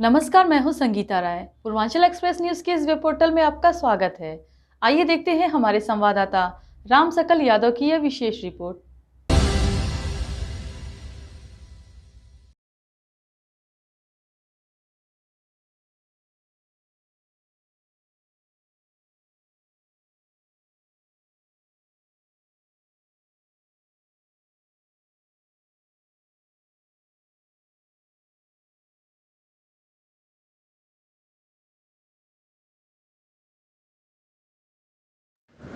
नमस्कार, मैं हूं संगीता राय। पूर्वांचल एक्सप्रेस न्यूज के इस वेब पोर्टल में आपका स्वागत है। आइए देखते हैं हमारे संवाददाता राम सकल यादव की यह विशेष रिपोर्ट।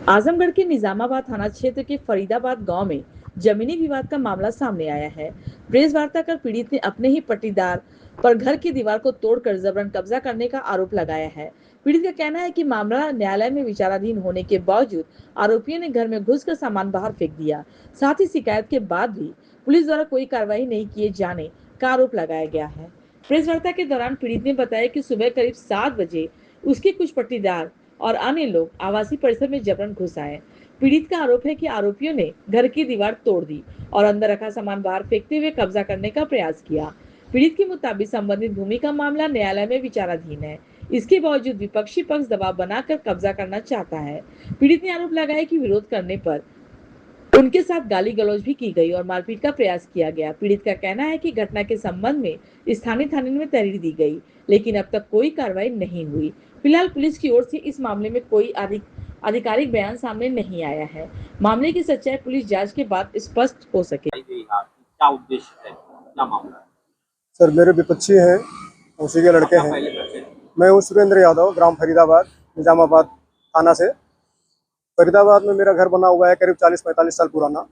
आजमगढ़ के निजामाबाद थाना क्षेत्र के फरीदाबाद गांव में जमीनी विवाद का मामला सामने आया है। प्रेस वार्ता कर पीड़ित ने अपने ही पट्टीदार पर घर की दीवार को तोड़कर जबरन कब्जा करने का आरोप लगाया है। पीड़ित का कहना है कि मामला न्यायालय में विचाराधीन होने के बावजूद आरोपियों ने घर में घुसकर सामान बाहर फेंक दिया। साथ ही शिकायत के बाद भी पुलिस द्वारा कोई कार्रवाई नहीं किए जाने का आरोप लगाया गया है। प्रेस वार्ता के दौरान पीड़ित ने बताया कि सुबह करीब 7 बजे उसके कुछ पट्टीदार और अन्य लोग आवासीय परिसर में जबरन घुस आए। पीड़ित का आरोप है कि आरोपियों ने घर की दीवार तोड़ दी और अंदर रखा सामान बाहर फेंकते हुए कब्जा करने का प्रयास किया। पीड़ित के मुताबिक संबंधित भूमि का मामला न्यायालय में विचाराधीन है। इसके बावजूद विपक्षी पक्ष दबाव बनाकर कब्जा करना चाहता है। पीड़ित ने आरोप लगाया कि विरोध करने पर उनके साथ गाली गलौज भी की गई और मारपीट का प्रयास किया गया। पीड़ित का कहना है कि घटना के संबंध में स्थानीय थाने में तहरीर दी गई, लेकिन अब तक कोई कार्रवाई नहीं हुई। फिलहाल पुलिस की ओर से इस मामले में कोई आधिकारिक बयान सामने नहीं आया है। मामले की सच्चाई पुलिस जांच के बाद स्पष्ट हो सके। क्या उद्देश्य है, क्या मामला है? सर मेरे विपक्षी हैं, उसी के लड़के हैं। मैं हूँ सुरेंद्र यादव, ग्राम फरीदाबाद, निजामाबाद थाना से। फरीदाबाद में मेरा घर बना हुआ है करीब 40-45 साल पुराना।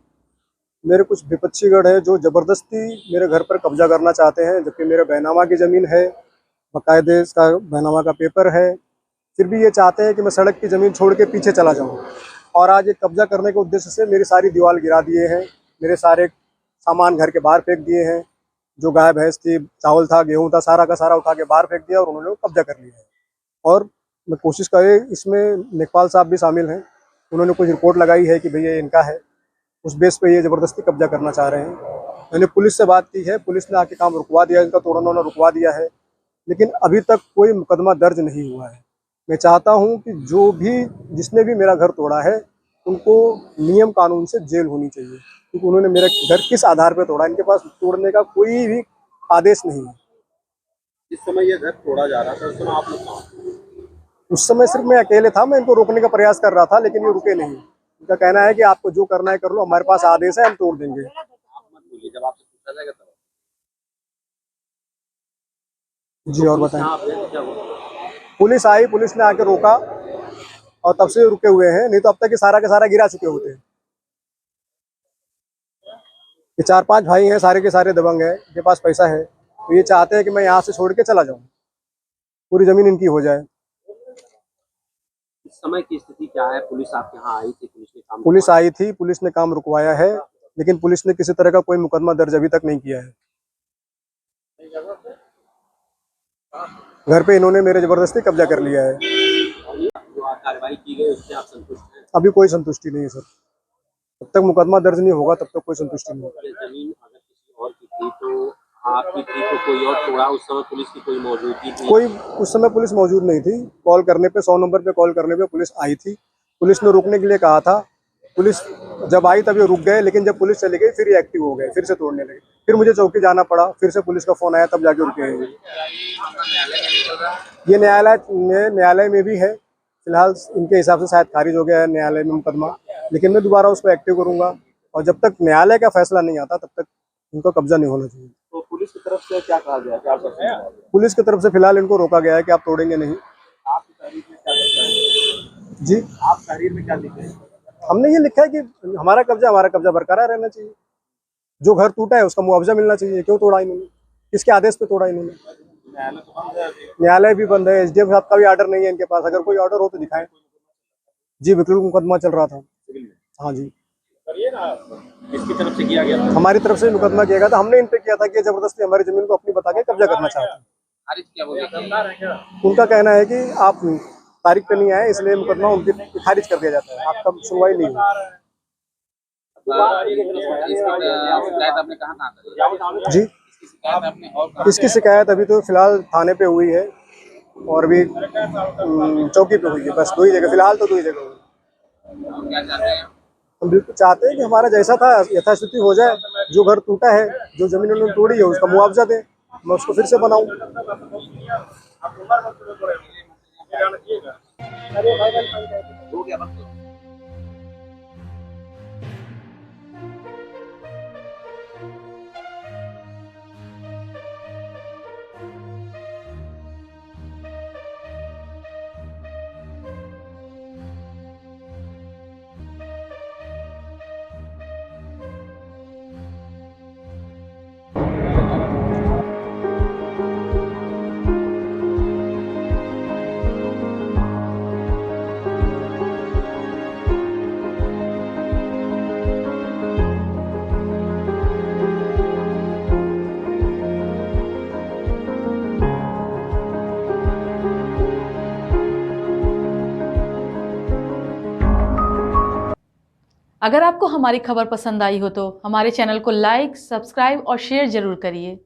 मेरे कुछ विपक्षी गण है जो ज़बरदस्ती मेरे घर पर कब्जा करना चाहते हैं, जबकि मेरे बैनामा की ज़मीन है, बाकायदे इसका बैनामा का पेपर है। फिर भी ये चाहते हैं कि मैं सड़क की ज़मीन छोड़ के पीछे चला जाऊँ, और आज ये कब्जा करने के उद्देश्य से मेरी सारी दीवार गिरा दिए हैं। मेरे सारे सामान घर के बाहर फेंक दिए हैं। जो गाय भैंस थी, चावल था, गेहूं था, सारा का सारा उठा के बाहर फेंक दिया और उन्होंने कब्जा कर लिया है। और मैं कोशिश करे, इसमें लेखपाल साहब भी शामिल हैं। उन्होंने कुछ रिपोर्ट लगाई है कि भैया इनका है, उस बेस पे ये ज़बरदस्ती कब्जा करना चाह रहे हैं। मैंने पुलिस से बात की है, पुलिस ने आके काम रुकवा दिया, इनका तोड़ना उन्होंने रुकवा दिया है, लेकिन अभी तक कोई मुकदमा दर्ज नहीं हुआ है। मैं चाहता हूँ कि जो भी जिसने भी मेरा घर तोड़ा है, उनको नियम कानून से जेल होनी चाहिए, क्योंकि उन्होंने मेरा घर किस आधार पर तोड़ा, इनके पास तोड़ने का कोई भी आदेश नहीं है। जिस समय ये घर तोड़ा जा रहा था उस समय आप लोग कहाँ थे? उस समय सिर्फ मैं अकेले था, मैं इनको रोकने का प्रयास कर रहा था, लेकिन ये रुके नहीं। इनका कहना है कि आपको जो करना है कर लो, हमारे पास आदेश है, हम तोड़ देंगे। आप मत बोलिए, जब आपसे पूछा जाएगा तब। जी, और पुलिस बताएं। यहाँ आपने क्या हुआ? पुलिस आई, पुलिस ने आके रोका और तब से रुके हुए हैं, नहीं तो अब तक ये सारा के सारा गिरा चुके होते हैं। ये 4-5 भाई हैं, सारे के सारे दबंग हैं, इनके पास पैसा है, तो ये चाहते हैं कि मैं यहाँ से छोड़ के चला जाऊँ, पूरी जमीन इनकी हो जाए। इस समय की स्थिति क्या है? पुलिस आपके यहाँ आई थी, पुलिस ने काम पुलिस आई थी, पुलिस ने काम रुकवाया है, लेकिन पुलिस ने किसी तरह का कोई मुकदमा दर्ज अभी तक नहीं किया है। घर पे इन्होंने मेरे जबरदस्ती कब्जा कर लिया है। जो कार्रवाई की गई उससे आप संतुष्ट हैं? अभी कोई संतुष्टि नहीं है सर, जब तक मुकदमा दर्ज नहीं होगा तब तक कोई संतुष्टि नहीं होगी। ये जमीन अगर किसी और की थी तो आपकी थी तो कोई और तोड़ा, उस समय पुलिस की कोई मौजूदगी थी? कोई उस समय पुलिस मौजूद नहीं थी। कॉल करने पे 100 नंबर पे कॉल करने पे पुलिस आई थी, पुलिस ने रुकने के लिए कहा था। पुलिस जब आई तब ये रुक गए, लेकिन जब पुलिस चली गई फिर ये एक्टिव हो गए, फिर से तोड़ने लगे। फिर मुझे चौकी जाना पड़ा, फिर से पुलिस का फोन आया, तब जाके रुके हैं। ये न्यायालय में भी है, फिलहाल इनके हिसाब से शायद खारिज हो गया है न्यायालय में मुकदमा, लेकिन मैं दोबारा उसको एक्टिव करूंगा, और जब तक न्यायालय का फैसला नहीं आता तब तक इनका कब्जा नहीं होना चाहिए। तो पुलिस की तरफ से क्या कहा गया? क्या पुलिस की तरफ से फिलहाल इनको रोका गया है कि आप तोड़ेंगे नहीं। आपकी तहरीर में क्या लिखा है? जी, आप तहरीर में क्या लिखे हैं? हमने ये लिखा है कि हमारा कब्जा बरकरार रहना चाहिए, जो घर टूटा है उसका मुआवजा मिलना चाहिए। क्यों तोड़ा इन्होंने, किसके आदेश पे तोड़ा इन्होंने? न्यायालय तो बंद है अभी। न्यायालय भी बंद है, एसडीएम साहब का भी ऑर्डर नहीं है इनके पास। अगर कोई ऑर्डर हो तो दिखाएं। जी, बिल्कुल मुकदमा चल रहा था। हाँ जी, किसकी तरफ से किया गया था? हमारी तरफ से मुकदमा किया गया था। हमने इन पे किया था कि जबरदस्ती हमारी जमीन को अपनी बता के कब्जा करना चाहते हैं। खारिज क्या बोले? उनका कहना है कि आप तारीख पे नहीं आए, इसलिए मुकदमा उनकी खारिज कर दिया जाता है, आपका सुनवाई नहीं हुई। शिकायत आपने कहाँ करी? जी, इसकी इसकी शिकायत आपने और कहाँ इसकी शिकायत अभी तो फिलहाल थाने पे हुई है और भी चौकी पे हुई है, बस 2 ही जगह फिलहाल, तो 2 ही जगह हुई है। और क्या चाहते हैं? हम बिल्कुल चाहते हैं कि हमारा जैसा था यथास्थिति हो जाए, जो घर टूटा है, जो जमीन उन्होंने तोड़ी है उसका मुआवजा दें, मैं उसको फिर से बनाऊं। हो गया बस। अगर आपको हमारी खबर पसंद आई हो तो हमारे चैनल को लाइक, सब्सक्राइब और शेयर जरूर करिए।